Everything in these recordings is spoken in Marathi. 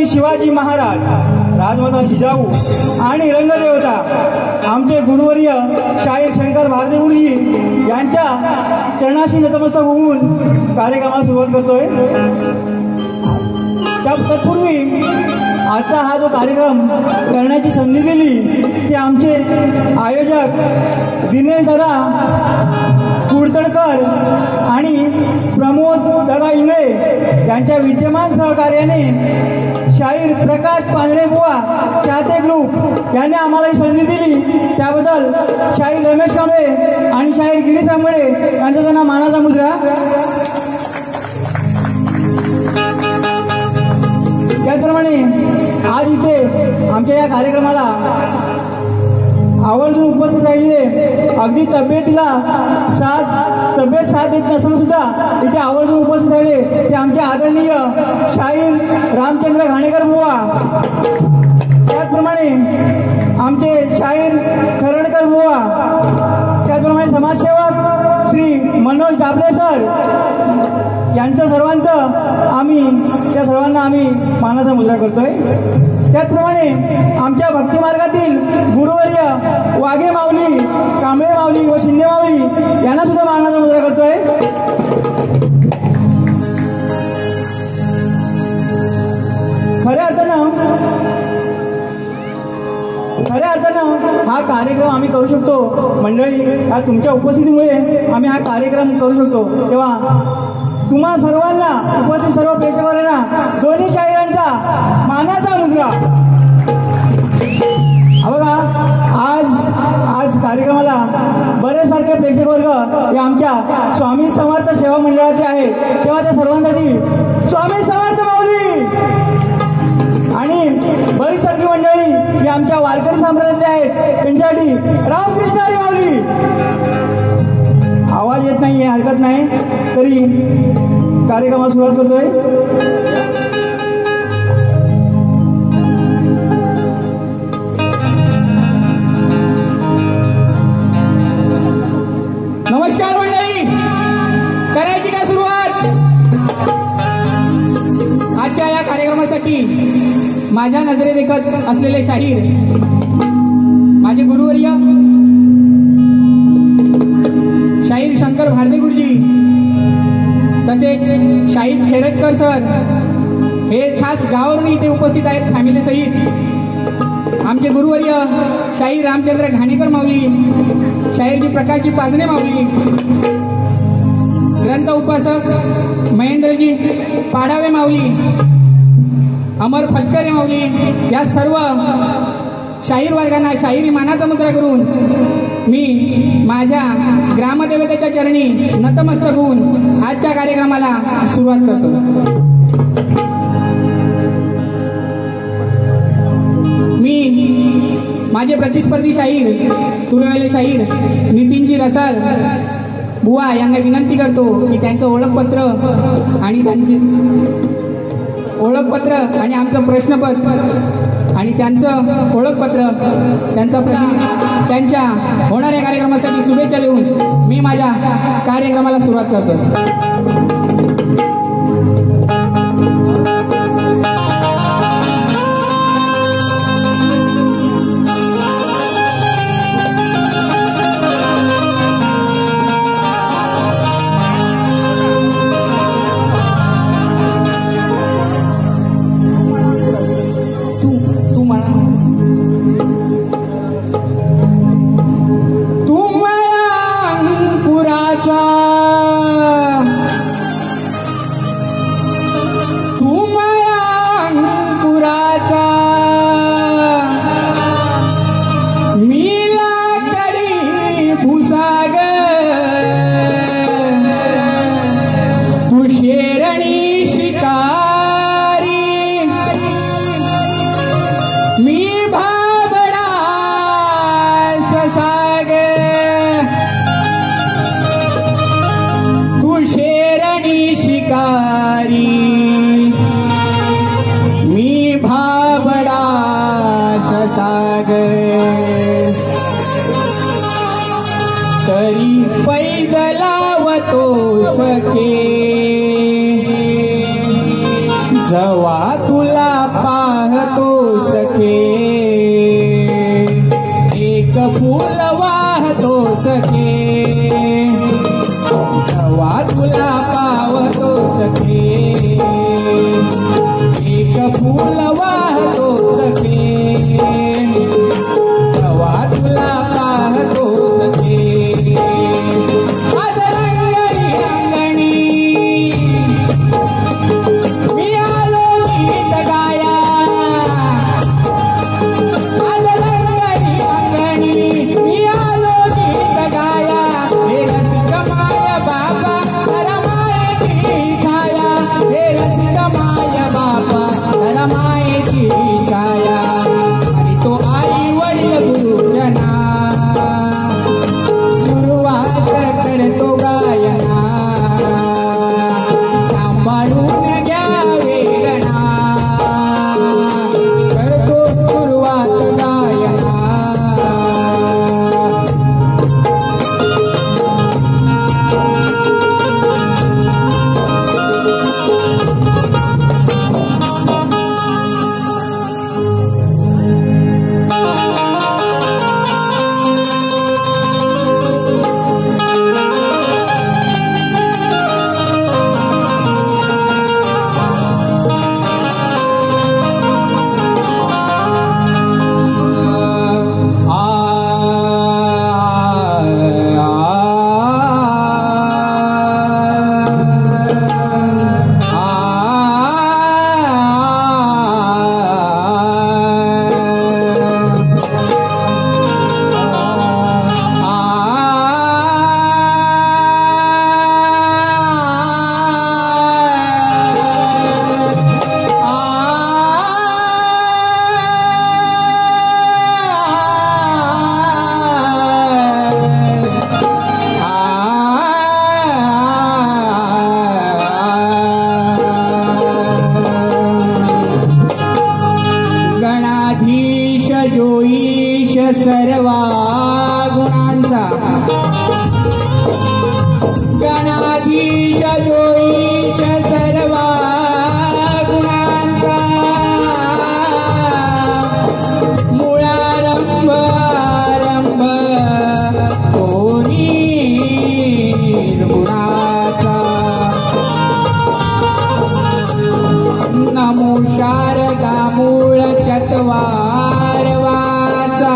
शिवाजी महाराज, राजमाता जिजाऊ आणि रंगदेवता आमचे गुरुवर्य शाहीर शंकर भारती गुरुजी यांच्या चरणाशी नतमस्तक होऊन कार्यक्रमाला सुरुवात करतोय। तत्पूर्वी आजचा हा जो कार्यक्रम करण्याची संधी दिली ते आमचे आयोजक दिनेश दादा कुडतडकर आणि प्रमोद दादा इंगळे यांच्या विद्यमान सहकार्याने शाहीर प्रकाश पांढरे बुवा चाहते ग्रुप यांनी आम्हाला ही संधी दिली, त्याबद्दल शाहीर रमेश कांबळे आणि शाहीर गिरीश आंबळे यांचा त्यांना मानाचा मुजरा। त्याचप्रमाणे आज इथे आमच्या या कार्यक्रमाला आवर्जून उपस्थित राहिलेले, अगदी तब्येत साथ देत नसताना सुद्धा इथे आवर्जून उपस्थित राहिले ते आमचे आदरणीय शाहीर रामचंद्र घाणेकर बुवा, त्याचप्रमाणे आमचे शाहीर खरडकर बुवा, त्याचप्रमाणे समाजसेवक श्री मनोज डाबले सर यांचं त्या सर्वांना आम्ही मानाचा मुजरा करतोय। त्याचप्रमाणे आमच्या भक्ती मार्गातील गुरुवर्य वाघे माऊली, कांबळे माऊली व शिंदे माऊली यांना सुद्धा मानाचा मुजरा करतोय। खऱ्या अर्थानं हा कार्यक्रम आम्ही करू शकतो मंडळी, या तुमच्या उपस्थितीमुळे आम्ही हा कार्यक्रम करू शकतो। तेव्हा तुम्हा सर्वांना, उपस्थित सर्व प्रेक्षकांना दोन्ही शाहिरांचा मानाचा मुजरा। बघा आज कार्यक्रमाला बरेच सारखे प्रेक्षक वर्ग हे आमच्या स्वामी समर्थ सेवा मंडळाचे आहेत, तेव्हा त्या सर्वांसाठी स्वामी समर्थ माऊली आणि बरीच सारखी मंडळी ही आमच्या वारकरी संप्रदायातले आहेत, त्यांच्यासाठी रामकृष्ण हरी माऊली। आवाज येत नाही, हरकत नाही, तरी कार्यक्रमाला सुरुवात करतोय। नमस्कार मंडळी, करायची का सुरुवात? आजच्या या कार्यक्रमासाठी माझ्या नजरे देखत असलेले शाहीर माझे गुरुवर्य शाहीर शंकर भारती गुरुजी, तसेच शाहीर खेरटकर सर हे खास गावावरून इथे उपस्थित आहेत फॅमिली सहित। आमचे गुरुवर्य शाहीर रामचंद्र घाणेकर माऊली, शाहीरजी प्रकाशजी पाजणे माऊली, ग्रंथ उपासक महेंद्रजी पाडावे माऊली, अमर फटकरे माऊली, या सर्व शाहीर वर्गांना शाहिरी मानाचा मुजरा करून मी माझ्या ग्रामदेवतेच्या चरणी नतमस्तक होऊन आजच्या कार्यक्रमाला सुरुवात करतो। मी माझे प्रतिस्पर्धी शाहीर तुरवेले शाहीर नितीनजी रसाल बुवा यांना विनंती करतो की त्यांचं ओळखपत्र आणि आमचं प्रश्नपत्र आणि त्यांचं ओळखपत्र त्यांच्या होणाऱ्या कार्यक्रमासाठी शुभेच्छा देऊन मी माझ्या कार्यक्रमाला सुरुवात करतो। फूल वाहतो सखे जवा तुला पावतो सखे एक फूल वाहतो सखे जवा तुला पाहतो सखे अदरंगणी अंगणी मी आलो गीत गाया अदरंगणी अंगणी मी आलो गीत गाया हे रसिक माय बाबा रमायची छाया हे रसिक माय बाबा रमायची छाया आणि तो आई वडील गुरुजना सुरुवात करतो गायना सांभाळून घ्यावे गणा करतो सुरुवात गायना गणाधीश जोईश सर्वा गुणांचा गणाधीश जोईश सर्वा गुणांचा मुळारंभ आरंभ कोणी निर्गुणाचा नमो शारदा मूळ चत्वार वाचा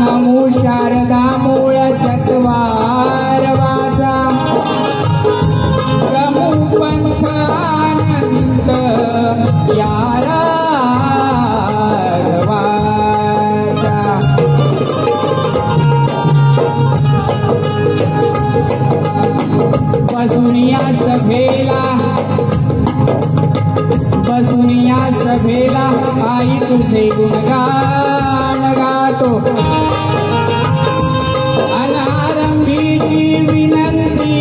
नमो शारदा मूळ चत्वार वाचा गमू पंथानंद यारा वाचा बसून या सभेला आई तुझे गुणगान गातो अनारंभीची विनंती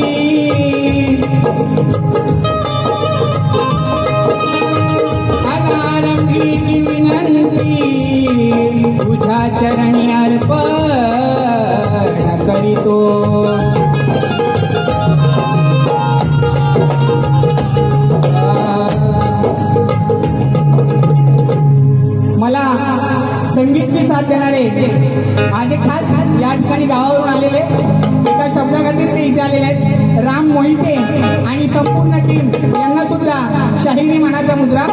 तुझ्या चरणी अर्पण करीतो मला संगीतची साथ देणारे माझे खास या ठिकाणी गावावरून आलेले एका शब्दाखातीर ते इथे आलेले आहेत राम मोहिते आणि संपूर्ण टीम यांना सुद्धा शाहिरी मनाचा मुद्रा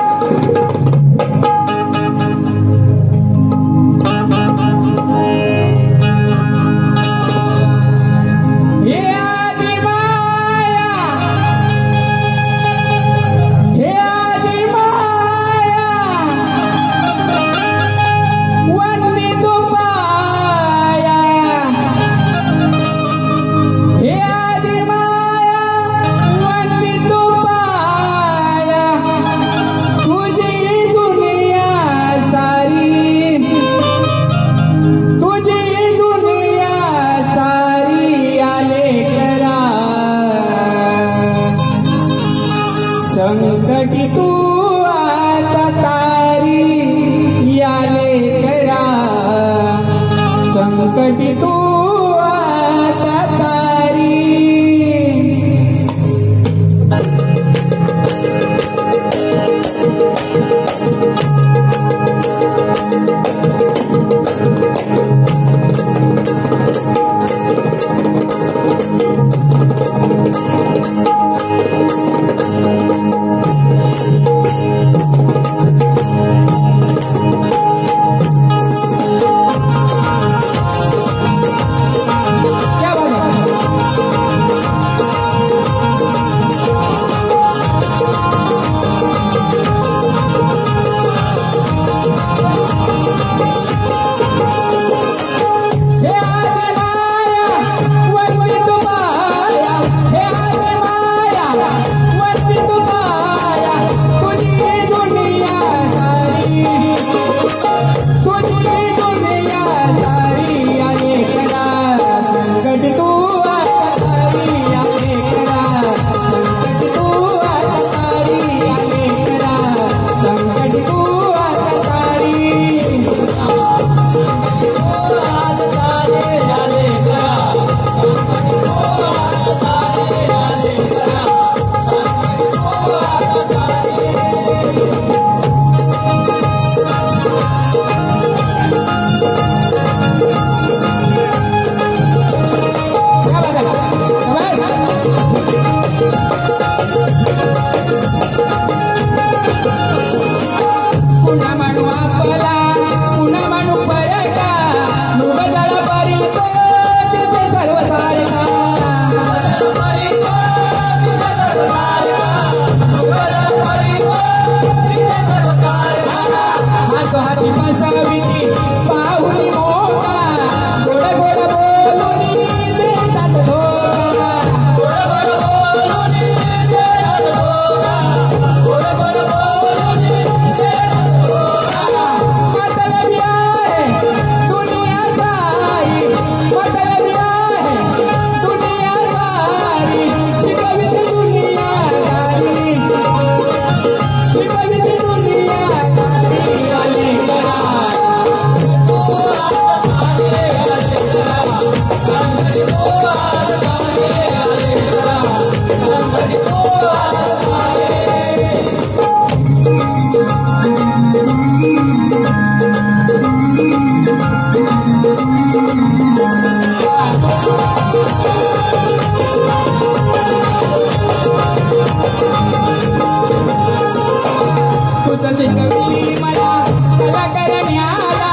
शिकवली मला कला करण्याला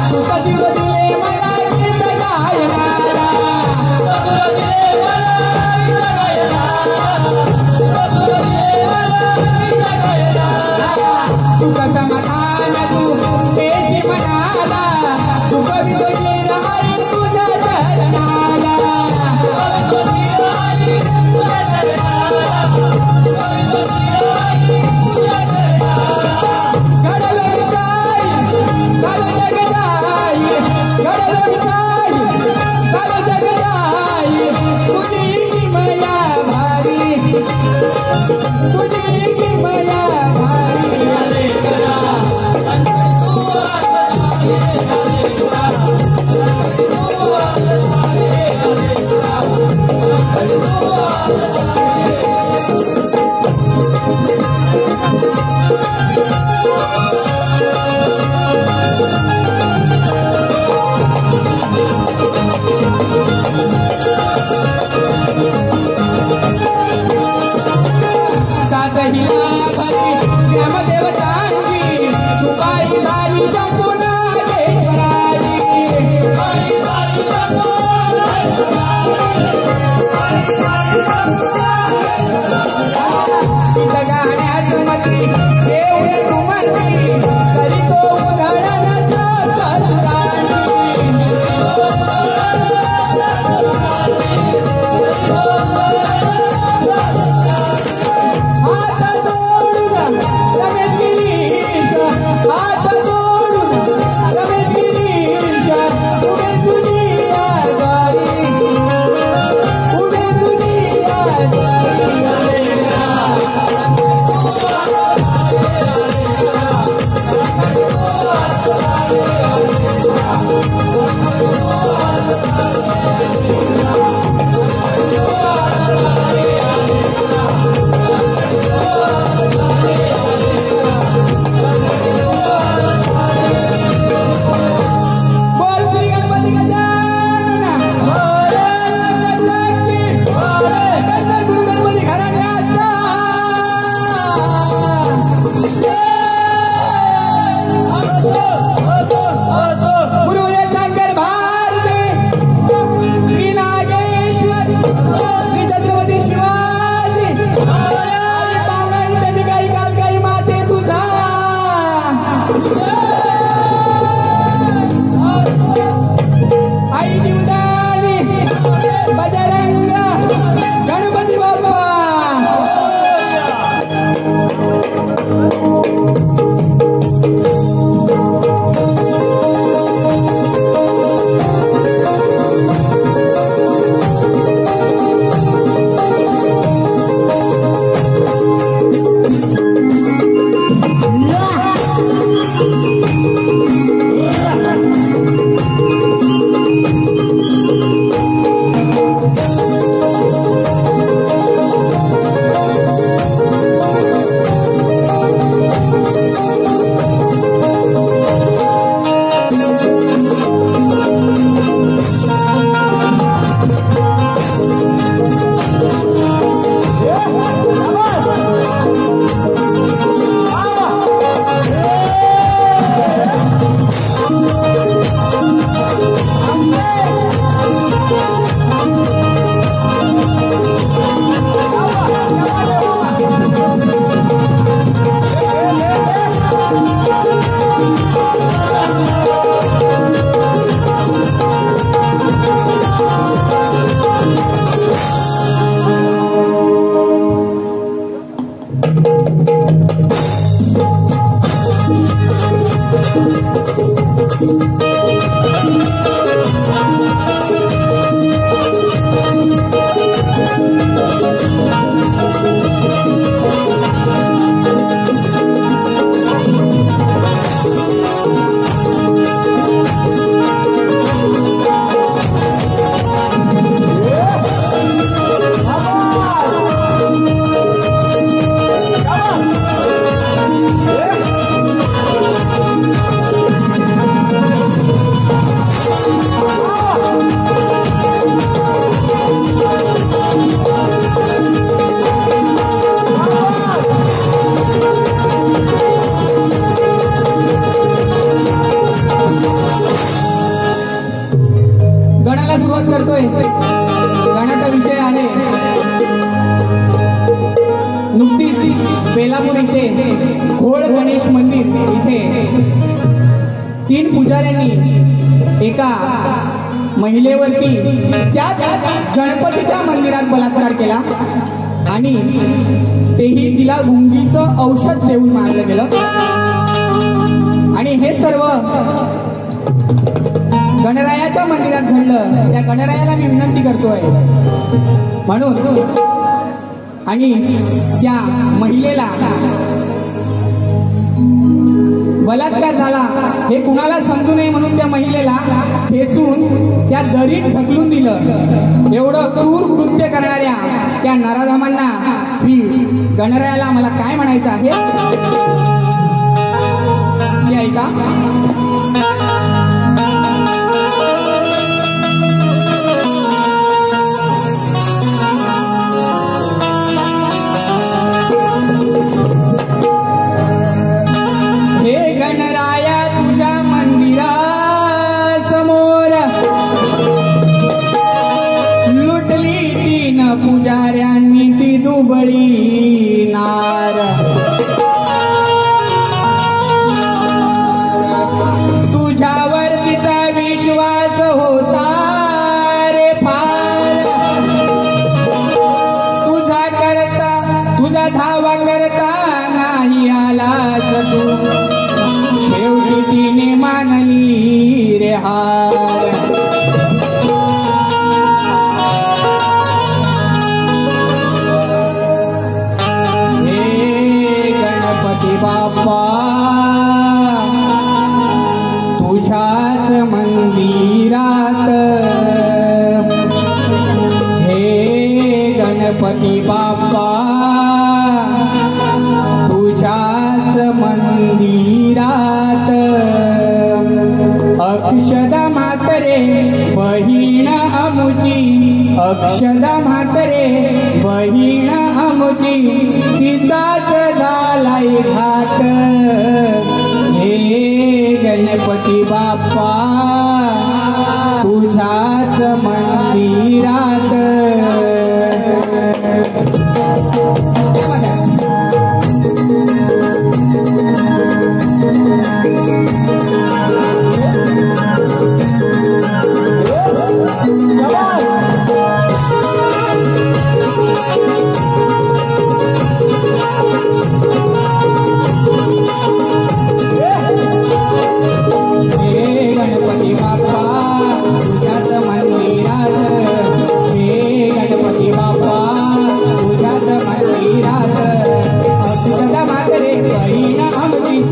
सुख जीव दिले मला गीत गायनाला सुख समाधान तू देशी मनाला सुख विरोधी राही तुझ्या चरणाला करतोय गाण्याचा विषय आहे नुकतीच बेलापूर इथे घोळ गणेश मंदिर इथे 3 पुजाऱ्यांनी एका महिलेवरती त्या गणपतीच्या मंदिरात बलात्कार केला आणि तेही तिला गुंगीचं औषध देऊन मारलं गेलं आणि हे सर्व गणरायाच्या मंदिरात घडलं। त्या गणरायाला मी विनंती करतोय म्हणून आणि त्या महिलेला बलात्कार झाला हे कुणाला समजू नये म्हणून त्या महिलेला खेचून त्या दरीत ढकलून दिलं। एवढं क्रूर कृत्य करणाऱ्या त्या नराधमांना श्री गणरायाला मला काय म्हणायचं आहे हे ऐका। गणराया तुझ्या मंदिरासमोर लुटली 3 पुजाऱ्यांनी ती दुबळी नार। तुझ्यावर तिचा विश्वास होता रे फार, तुझा धावा करता नाही आलास तू, शेवटी तिने मानली रे हार। हे गणपती बाप्पा तुझ्याच मंदिरात, हे गणपती बाप्पा तुझ्याच मंदिरात, अक्षदा म्हातारे बहीण अमुची, अक्षदा म्हातारे बहीण अमुची, तिचाच झालाय घात। हे गणपती बाप्पा तुझ्याच मंदिरात।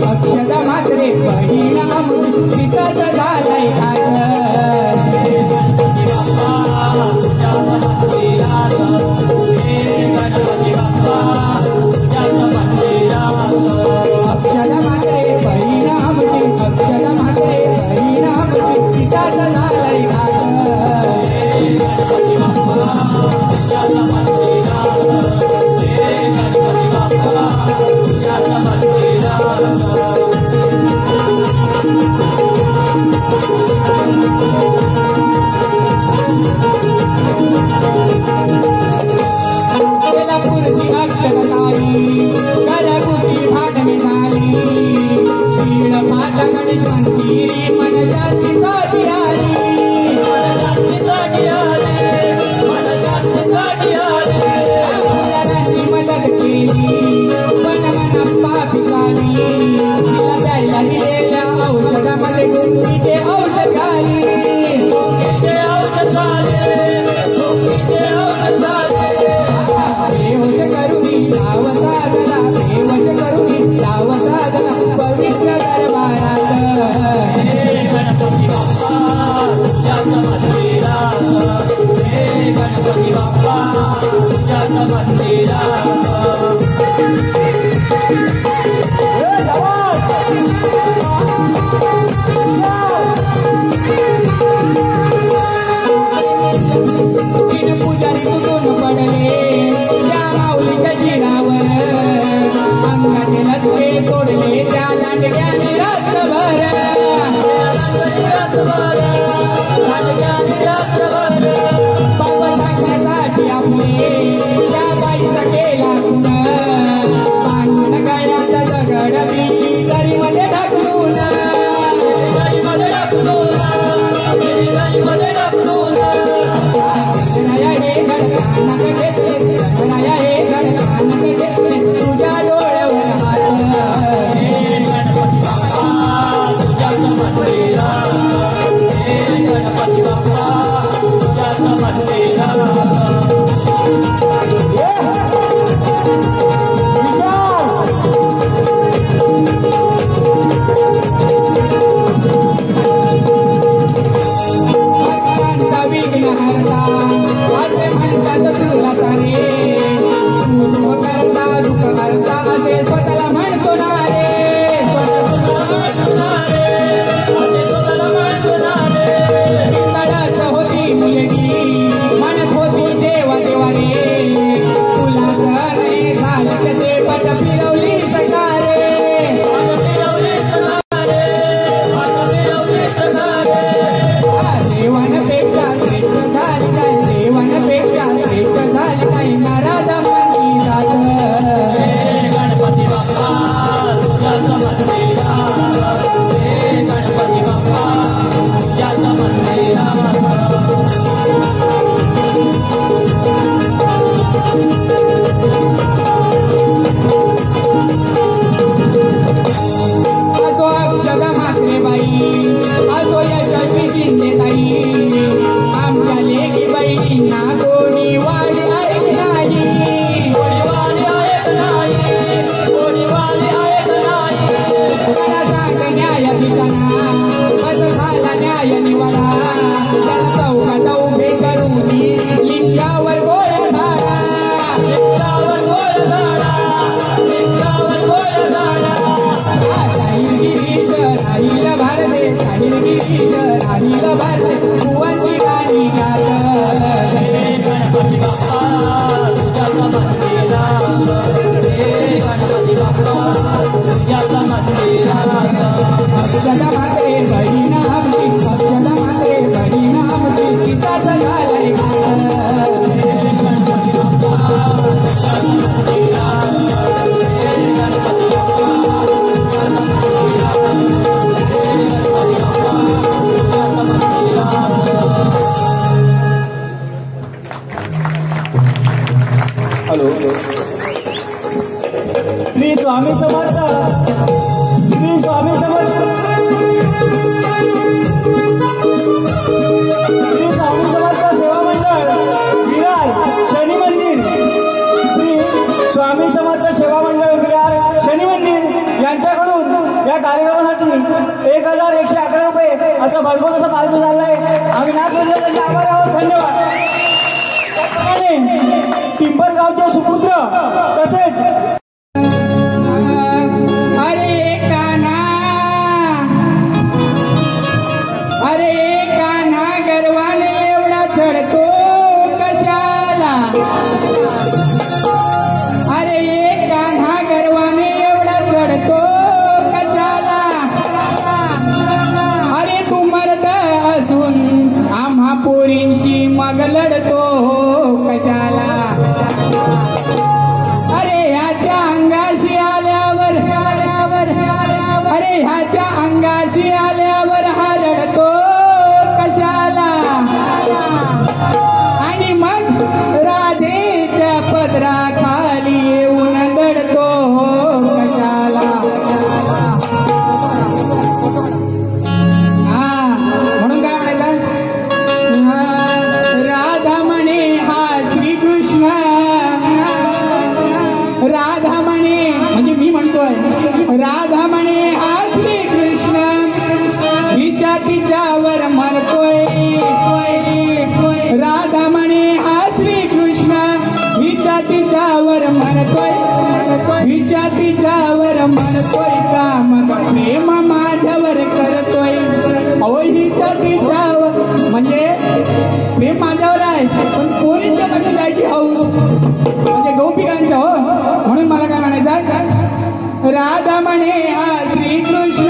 अक्षदा म्हातारे बहीण अमुची, तिचाच झालाय घात। अक्षदा म्हातारे बहीण अमुची, अक्षदा म्हातारे बहीण अमुची, तिचाच झालाय घात। बेलापूरची अक्षरताई घरगुती भांडणी झाली, शीळ माता गणेश मंदिरी मनशांतीसाठी आली, मनशांतीसाठी मदत केली पण मन पापी झाली, तिला प्यायला दिलेल्या औषधामध्ये गुंगीचे औषध घाली, गुंगीचे औषध घाले, गुंगीचे औषध घाले। बेहोश करुणी लाव साधला, बेहोश करुणी लाव साधला पवित्र दरबारात। हे गणपती बाप्पा तुझ्याच मंदिरात, हे गणपती बाप्पा तुझ्याच मंदिरात। तीन पुजारी तुटून पडले त्या माऊलीच्या शिरावर, अंगाचे लटके तोडले त्या दांडग्याने रात्रभर, दांडग्याने रात्रभर। कार्यक्रमासाठी 1111 रुपये असं भरपूर असं पारितोषिक झालंय. आम्ही नाथ मंडळाचे आभारी आहोत. धन्यवाद. त्याचप्रमाणे पिंपळगावचे सुपुत्र तसेच मग लढतो कशाला. अरे ह्याच्या अंगाशी आल्यावर अरे ह्याच्या अंगाशी आल्यावर हा रडतो कशाला. आणि मग राधेच्या पदराखाली येऊन दडतो कशाला. म्हणून काय म्हणायचं, राधा म्हणे हा श्रीकृष्ण. राधा म्हणे म्हणजे मी म्हणतोय, राधा म्हणे हा श्रीकृष्ण. हिच्या तिच्यावर मरतोय. राधा म्हणे हा श्रीकृष्ण. हिच्या तिच्यावर मरतोय. हिच्या तिच्यावर मरतोय का मग प्रेम माझ्यावर करतोय. अहो हिच्या तिच्यावर म्हणजे प्रेम माझ्यावर आहे, पण पोरींच्या मध्ये जायची हौस म्हणजे गोपिकांच्या. हो म्हणून मला काय म्हणायचं, राधा म्हणे हा श्रीकृष्ण.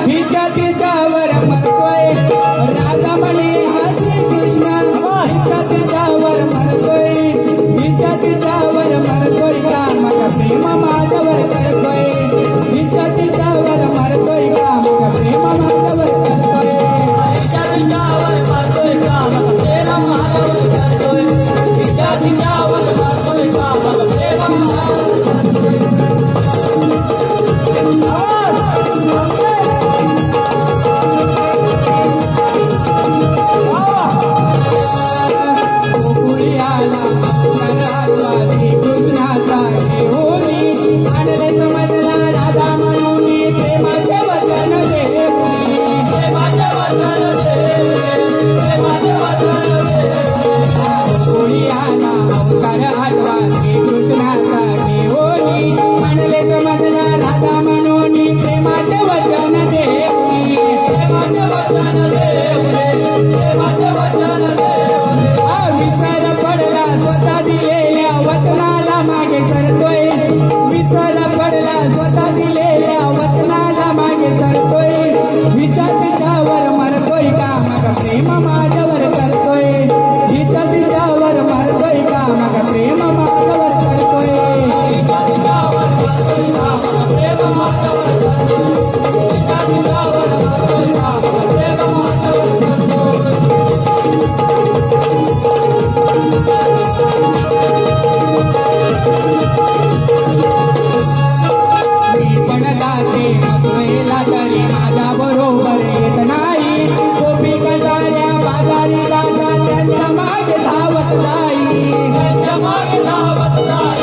हिच्या तिच्यावर मरतोय. राधा म्हणे हा श्रीकृष्ण. हिच्या तिच्यावर मरतोय. हिच्या तिच्यावर मरतोय का मग प्रेम माझ्यावर करतोय. हिच्या तिच्यावर मरतोय का मग प्रेम माझ्यावर करतोय. हिच्या तिच्यावर मरतोय का मग प्रेम माझ्यावर करतोय. हिच्या तिच्यावर मरतोय का मग प्रेम माझ्यावर करतोय. श्रीकृष्णाचा होनी आणले समजला राधा म्हणून प्रेमाचे वचन देवनी. प्रेमाचे वचन देवनी. प्रेमाचे वचन देवनी. कोणी आला अवतार आठवा श्रीकृष्णाचा होनी आणले समजला राधा म्हणून प्रेमाचे वचन देवनी. प्रेमाचे वचन देवनी. प्रेमाचे वचन देवनी. विसर पडला स्वतः दिलेल्या वचनाला मागे सरतोय. विसर पडला स्वतः दिलेल्या वचनाला मागे सरतोय. हिच्या तिच्यावर मरतोय का मग प्रेम माझ्यावर करतोय. हिच्या तिच्यावर मरतोय का मग प्रेम माझ्यावर करतोय. हिच्या तिच्यावर मरतोय का मग प्रेम माझ्यावर करतोय. हिच्या तिच्यावर मरतोय का मग प्रेम माझ्यावर करतोय. मी पण जाते मथुरेला तरी माझ्या बरोबर येत नाही. गोपिका साऱ्या बाजारी राजा त्यांच्या मागे धावत जाई. त्यांच्या मागे धावत जाई.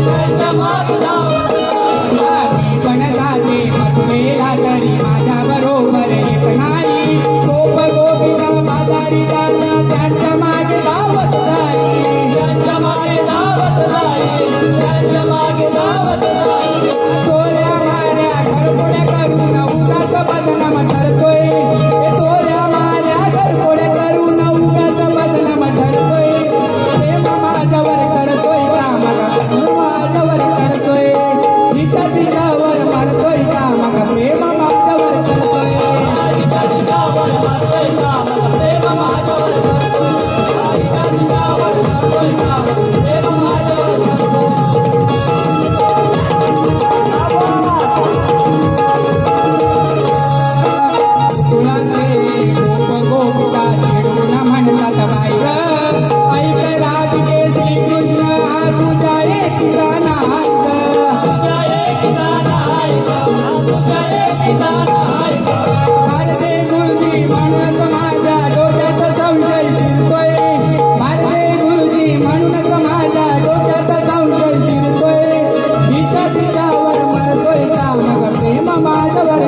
त्यांच्या मागे धावत जाई. मी पण जाते मथुरेला तरी माझ्या बरोबर येत नाही. गोपिका बाजारी राजा त्यांच्या मागे धावत जाई. त्यांच्या मागे धावत जाई. त्यांच्या मागे धावत जाई. चोऱ्या माऱ्या घरफोड्या करून उगाच बदनाम ठरतोय. चोऱ्या माऱ्या घरफोड्या करून उगाच बदनाम ठरतोय. प्रेम माझ्यावर करतोय का मग माझ्यावर करतोय. हिच्या तिच्यावर मरतोय का मग प्रेम माझ्यावर करतोय. हिच्या तिच्यावर मरतोय का मग प्रेम माझ्यावर करतोय. हिच्या तिच्यावर मरतोय का मग प्रेम माझ्यावर करतोय. गोप गोपिका चिडून म्हणतात बाई ऐक राधिके श्रीकृष्ण हा तुझा एकीचा नाथ. तुझा एकीचा नाथ. तुझा एकीचा नाथ. भारते गुरुजी म्हणूनच माझ्या डोक्यात संशय शिरतोय. भारते गुरुजी म्हणूनच माझ्या डोक्यात संशय शिरतोय. हिच्या तिच्यावर मरतोय का मग प्रेम माझ्यावर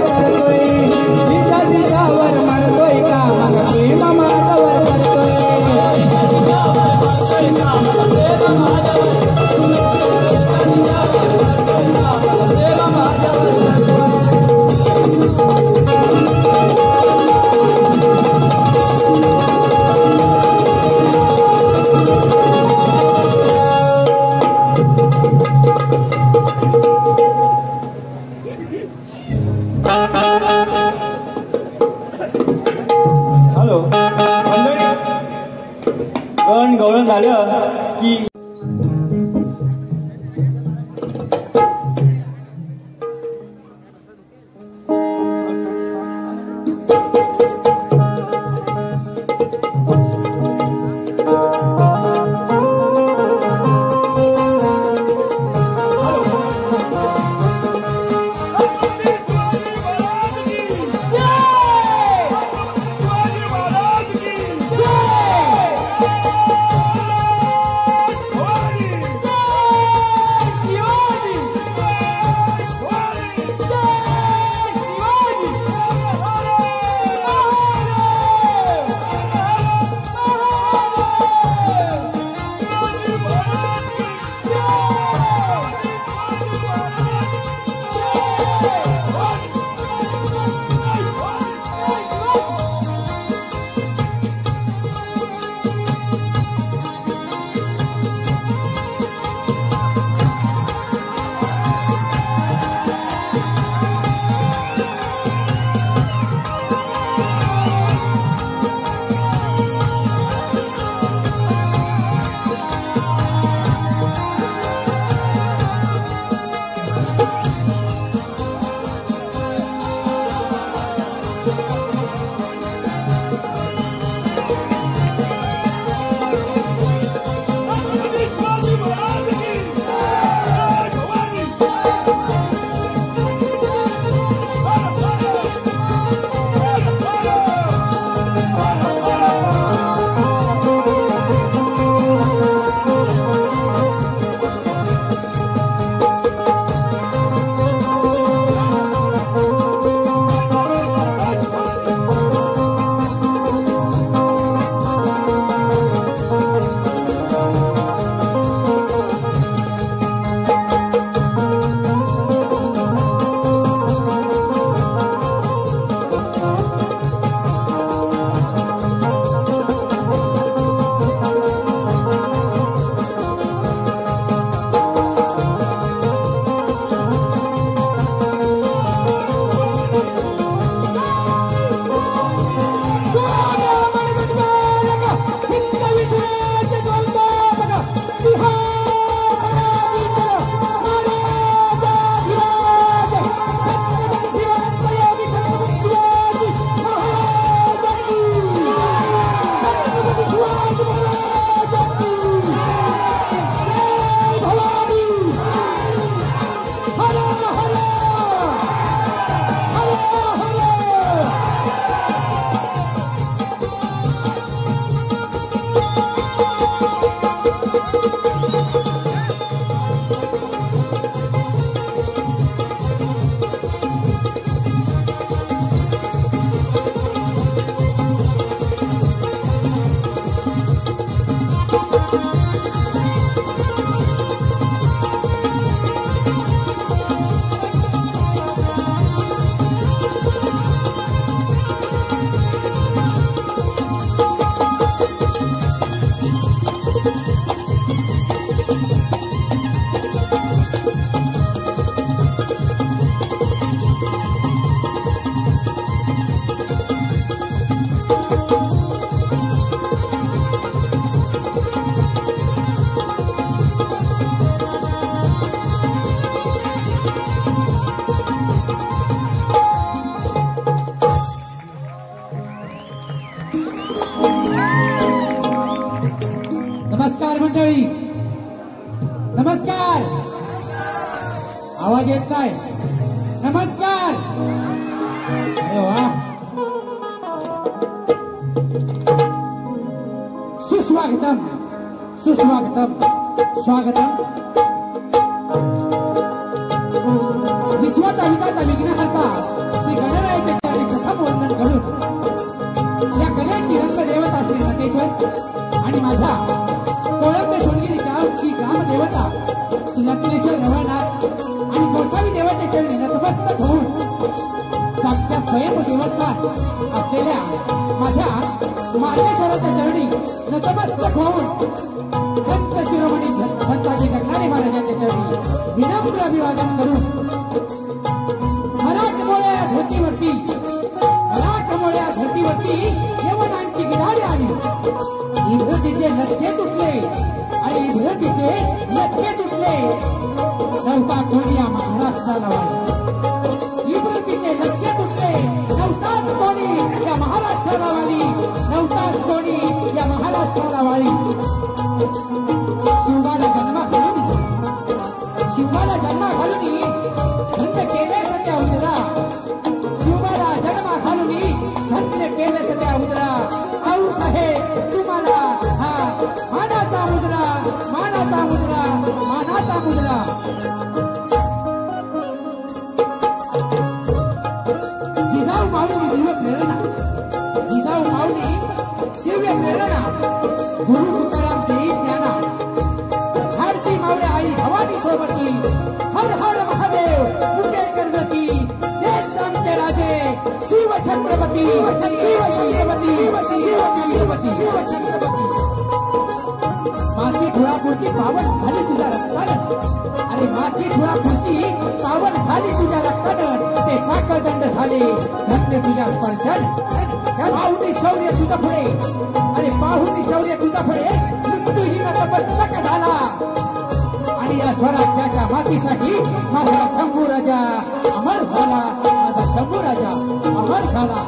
गवळण झालं की नमस्कार मंडळी, नमस्कार. आवाज येत नाही. नमस्कार. अरे वा. सुस्वागतम, सुस्वागतम, स्वागतम. विश्वाचा विकास विघ्नहर्ता श्री गणरायाच्या चरणी प्रथम वंदन करून या कलेची रंगदेवता श्री नटेश्वर आणि माझा कोळंबे सोनगिरी गावची ग्रामदेवता श्री नटलेश्वर रवळनाथ आणि गोसावी देवाच्या चरणी नतमस्तक होऊन साक्षात स्वयं देवस्थान असलेल्या माझ्या मार्गेश्वराच्या चरणी नतमस्तक होऊन संत शिरोमणी संताजी जगणारे महाराजांच्या चरणी विनम्र अभिवादन करून मराठमोळ्या धर्तीवरती यवनांची गिधाडी आली. इंग्रजीचे लष्के तुटले इब्रुतीचे लचके तुटले नव्हता कोणी या महाराष्ट्राला वाली इब्रुतीचे लचके तुटले नव्हताच कोणी या महाराष्ट्राला वाली नव्हताच कोणी या महाराष्ट्राला वाली शिवबाला जन्मा घालून धन्य केले सत्या उदरा शिवबाला जन्मा घालून धन्य केले सत्या उदरा आऊ साहेब तुम्हाला हा मानाचा मुद्रा मानाचा मुद्रा मानाचा मुद्रा जिजाऊ माऊली दिव्य प्रेरणा जिजाऊ माऊली दिव्य प्रेरणा गुरु तुकाराम देई ज्ञाना भारती मावळे आई भवानी सोबती हर हर महादेव मुके कर्जती देश आमचे राजे शिव छत्रपती शिव छत्रपती शिव छत्रपती शिव छत्रपती माती धुळापुरची पावन झाली तुझ्या रक्तानं आणि माती धुळापुरची पावन झाली तुझ्या रक्तानं ते साखरदंड झाले धन्य तुझ्या स्पर्शन पाहुणी शौर्य तुझा पुढे आणि पाहुणी शौर्य तुझा पुढे मृत्यूहीन तपस्तक झाला आणि या स्वराज्याच्या मातीसाठी माझा शंभू राजा अमर झाला माझा शंभू राजा अमर झाला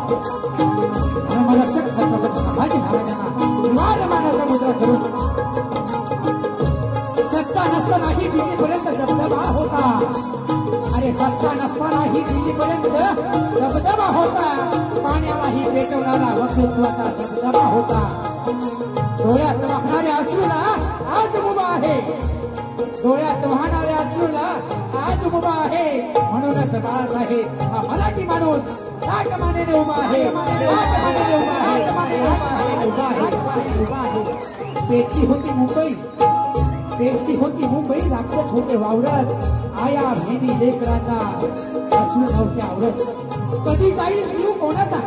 मला छत्रपती संभाजी महाराजांना मानाचा मुद्रा करून सत्ता नसतानाही दिल्लीपर्यंत दबदबा होता अरे सत्ता नसतानाही दिल्लीपर्यंत दबदबा होता पाण्यालाही पेटवणारा वक्तृत्वाचा दबदबा होता डोळ्यात वाहणाऱ्या अश्रूला आज उभा आहे डोळ्यात वाहणाऱ्या अश्रूला आज उभा आहे म्हणूनच बाळासाहेब हा मराठी माणूस ताकमानेने उभा आहे ताकमानेने उभा आहे पेटली होती मुंबई राक्षस होते वावरत आया भेदी लेकरांना अश्रू नव्हते आवडत कधी जाईल जीव कोणाचा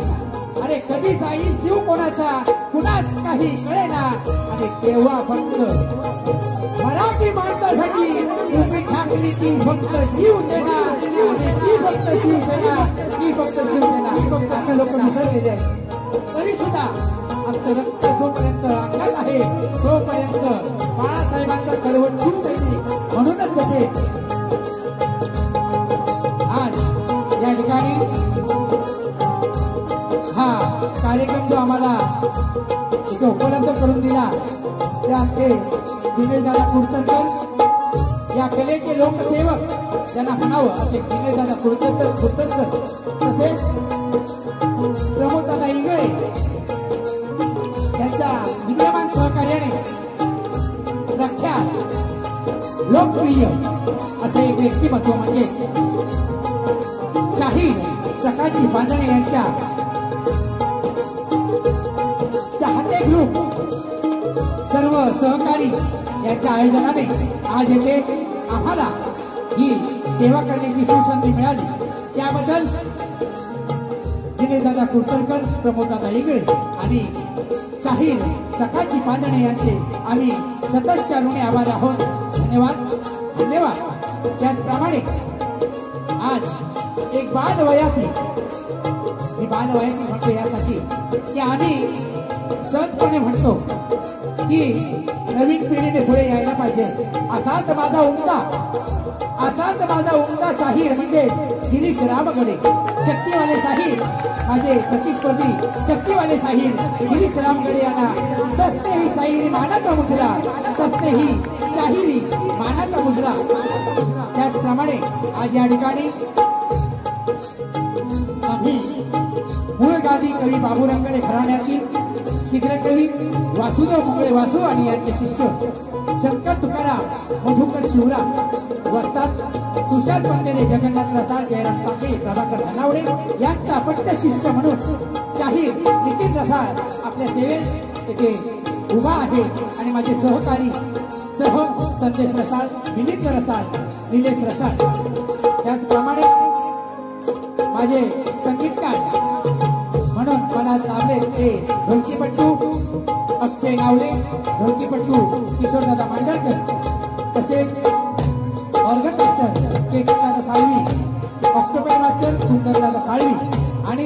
अरे कधी जाईल जीव कोणाचा कुणाच काही कळेना आणि तेव्हा फक्त मराठी माणसासाठी उभी ठाकली ती फक्त शिवसेना आणि ती फक्त शिवसेना ती फक्त शिवसेना फक्त असे लोक विसरलेले आहेत तरी सुद्धा आमचं रक्त जोपर्यंत अंगात आहे तोपर्यंत बाळासाहेबांचा कडवट शिवसैनिक म्हणूनच होते आज या ठिकाणी हा कार्यक्रम जो आम्हाला इथे उपलब्ध करून दिला ते आमचे दिनेशदादा कुडतरकर या कलेचे लोकसेवक त्यांना म्हणावं असे दिनेशदादा कुडतरकर तसेच प्रमोददादा इंगळे यांच्या विद्यमान सहकार्याने प्रख्यात लोकप्रिय असे एक व्यक्तिमत्व म्हणजे शाहीर चकाजी बांधणे यांच्या चाहते ग्रुप सर्व सहकारी यांच्या आयोजनाने आज येथे आम्हाला ही सेवा करण्याची सुसंधी मिळाली त्याबद्दल दिनेशदादा कुडतरकर प्रमोददादा इंगळे आणि शाहीर चकाजी बांधणे यांचे आम्ही सततच्या ऋणी आभारी आहोत धन्यवाद धन्यवाद त्याचप्रमाणे आज एक बालवयाची म्हणतो यासाठी की आम्ही सहजपणे म्हणतो की नवीन पिढीने पुढे यायला पाहिजे असाच माझा उमदा शाहीर म्हणजे गिरीश रामगडे शक्तीवाले शाहीर माझे प्रतिस्पर्धी शक्तीवाले शाहीर गिरीश रामगडे यांना सस्ते ही शाहिरी मानाचा मुद्रा सस्ते ही शाहिरी मानाचा मुद्रा त्याचप्रमाणे आज या ठिकाणी आम्ही मूळगादी कवी बाबू रंगळे घराण्यातील शीघ्रकवी वासुदेव मुंगळे वासू आणि यांचे शिष्य शंकर तुकाराम मधुकर शिवराम वस्ताद तुषार पंडेरे जगन्नाथ रसाळ जयराम पाकळे प्रभाकर धनावडे यांचा अपत्य शिष्य म्हणून शाहीर नितीन रसाळ आपल्या सेवेत येथे उभा आहे आणि माझे सहकारी संदेश रसाळ दिलीप रसाळ निलेश रसाळ त्याचप्रमाणे माझे संगीतकार म्हणून मला लाभले ते ढोलकीपट्टू अक्षय नावले ढोलकीपट्टू किशोरदादा मांडरकर तसेच ऑर्गन मास्टर केशवदादा साळवी ऑक्टोबर मास्टर सुंदरदादा साळवी आणि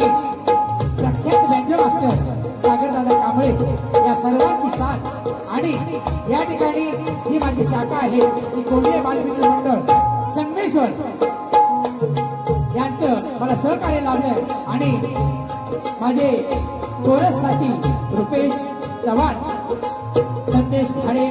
प्रख्यात व्यंजन मास्टर सागरदादा कांबळे या सर्वांची साथ आणि या ठिकाणी ही माझी शाखा आहे ती कोंडे बालमित्र मंडळ संगमेश्वर यांचं मला सहकार्य लाभलंय आणि माझे कोरस साथी रुपेश चव्हाण, संदेश खाडे,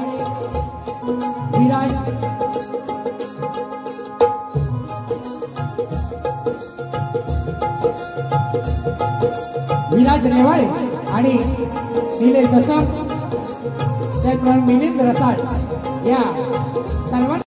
विराज नेवाळे आणि निलेश दसम, त्याचप्रमाणे मिलिंद रसाळ या सर्वांना